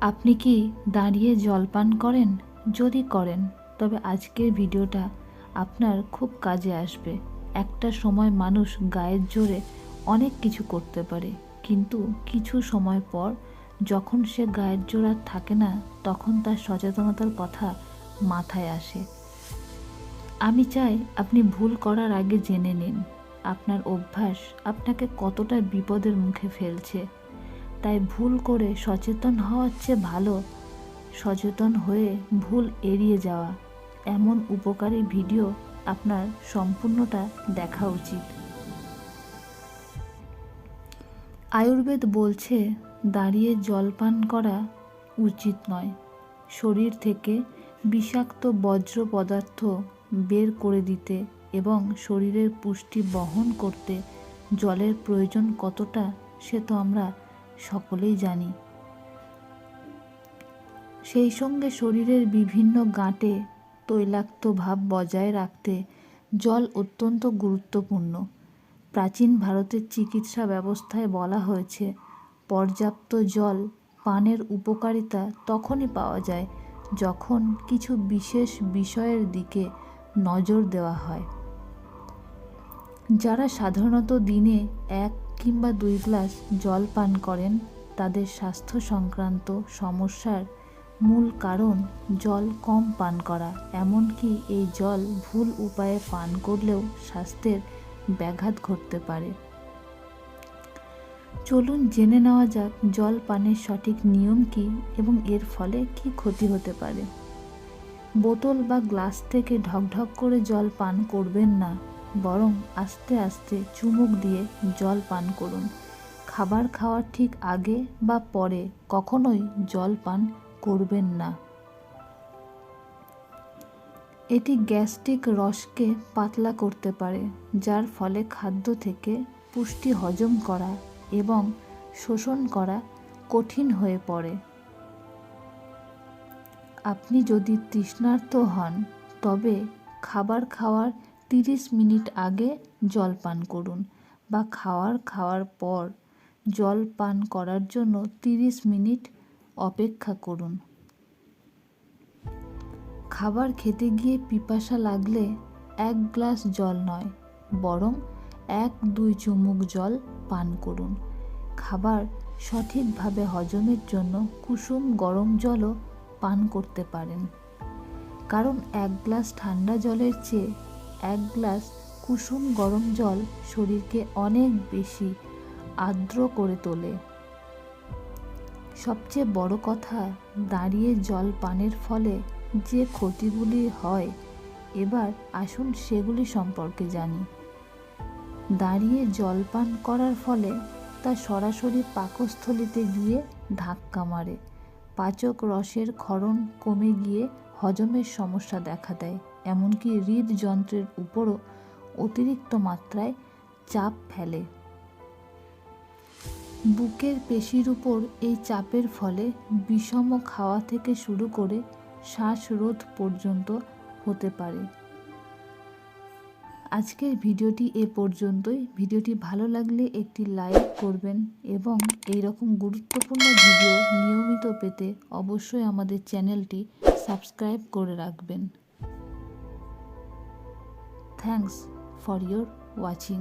আপনি কি দাঁড়িয়ে জল পান করেন? যদি করেন তবে আজকের ভিডিওটা আপনার খুব কাজে আসবে। একটা সময় মানুষ গায়ের জোরে অনেক কিছু করতে পারে, কিন্তু কিছু সময় পর যখন সে গায়ের জোর আর থাকে না, তখন তার সচেতনতার কথা মাথায় আসে। আমি চাই আপনি ভুল করার আগে জেনে নিন আপনার অভ্যাস আপনাকে কতটা বিপদের মুখে ফেলছে। তাই ভুল করে সচেতন হওয়ার চেয়ে ভালো সচেতন হয়ে ভুল এড়িয়ে যাওয়া। এমন উপকারী ভিডিও আপনার সম্পূর্ণটা দেখা উচিত। আয়ুর্বেদ বলছে দাঁড়িয়ে জল পান করা উচিত নয়। শরীর থেকে বিষাক্ত বজ্র পদার্থ বের করে দিতে এবং শরীরের পুষ্টি বহন করতে জলের প্রয়োজন কতটা সে তো আমরা সকলেই জানি। সেই সঙ্গে শরীরের বিভিন্ন গাঁটে তৈলাক্ত ভাব বজায় রাখতে জল অত্যন্ত গুরুত্বপূর্ণ। প্রাচীন ভারতের চিকিৎসা ব্যবস্থায় বলা হয়েছে, পর্যাপ্ত জল পানের উপকারিতা তখনই পাওয়া যায় যখন কিছু বিশেষ বিষয়ের দিকে নজর দেওয়া হয়। যারা সাধারণত দিনে 1 কিংবা 2 গ্লাস জল পান করেন, তাদের স্বাস্থ্য সংক্রান্ত সমস্যার মূল কারণ জল কম পান করা। এমনকি এই জল ভুল উপায়ে পান করলেও স্বাস্থ্যের ব্যাঘাত ঘটতে পারে। চলুন জেনে নেওয়া যাক জল পানের সঠিক নিয়ম কী এবং এর ফলে কী ক্ষতি হতে পারে। বোতল বা গ্লাস থেকে ঢকঢক করে জল পান করবেন না, বরং আস্তে আস্তে চুমুক দিয়ে জল পান করুন। খাবার খাওয়ার ঠিক আগে বা পরে কখনোই জল পান করবেন না। এটি গ্যাস্ট্রিক রসকে পাতলা করতে পারে, যার ফলে খাদ্য থেকে পুষ্টি হজম করা এবং শোষণ করা কঠিন হয়ে পড়ে। আপনি যদি তৃষ্ণার্ত হন, তবে খাবার খাওয়ার 30 মিনিট আগে জল পান করুন বা খাওয়ার পর জল পান করার জন্য 30 মিনিট অপেক্ষা করুন। খাবার খেতে গিয়ে পিপাসা লাগলে 1 গ্লাস জল নয়, বরং 1-2 চুমুক জল পান করুন। খাবার সঠিকভাবে হজমের জন্য কুসুম গরম জলও পান করতে পারেন, কারণ 1 গ্লাস ঠান্ডা জলের চেয়ে 1 গ্লাস কুসুম গরম জল শরীরকে অনেক বেশি আর্দ্র করে তোলে। সবচেয়ে বড় কথা, দাঁড়িয়ে জল পানের ফলে যে ক্ষতিগুলি হয়, এবার আসুন সেগুলি সম্পর্কে জানি। দাঁড়িয়ে জল পান করার ফলে তা সরাসরি পাকস্থলীতে গিয়ে ধাক্কা মারে। পাচক রসের ক্ষরণ কমে গিয়ে হজমের সমস্যা দেখা দেয়, এমনকি হৃদযন্ত্রের উপরও অতিরিক্ত মাত্রায় চাপ ফেলে। বুকের পেশির উপর এই চাপের ফলে বিষম খাওয়া থেকে শুরু করে শ্বাসরোধ পর্যন্ত হতে পারে। আজকের ভিডিওটি এ পর্যন্তই। ভিডিওটি ভালো লাগলে একটি লাইক করবেন এবং এই রকম গুরুত্বপূর্ণ ভিডিও নিয়মিত পেতে অবশ্যই আমাদের চ্যানেলটি সাবস্ক্রাইব করে রাখবেন। Thanks for your watching.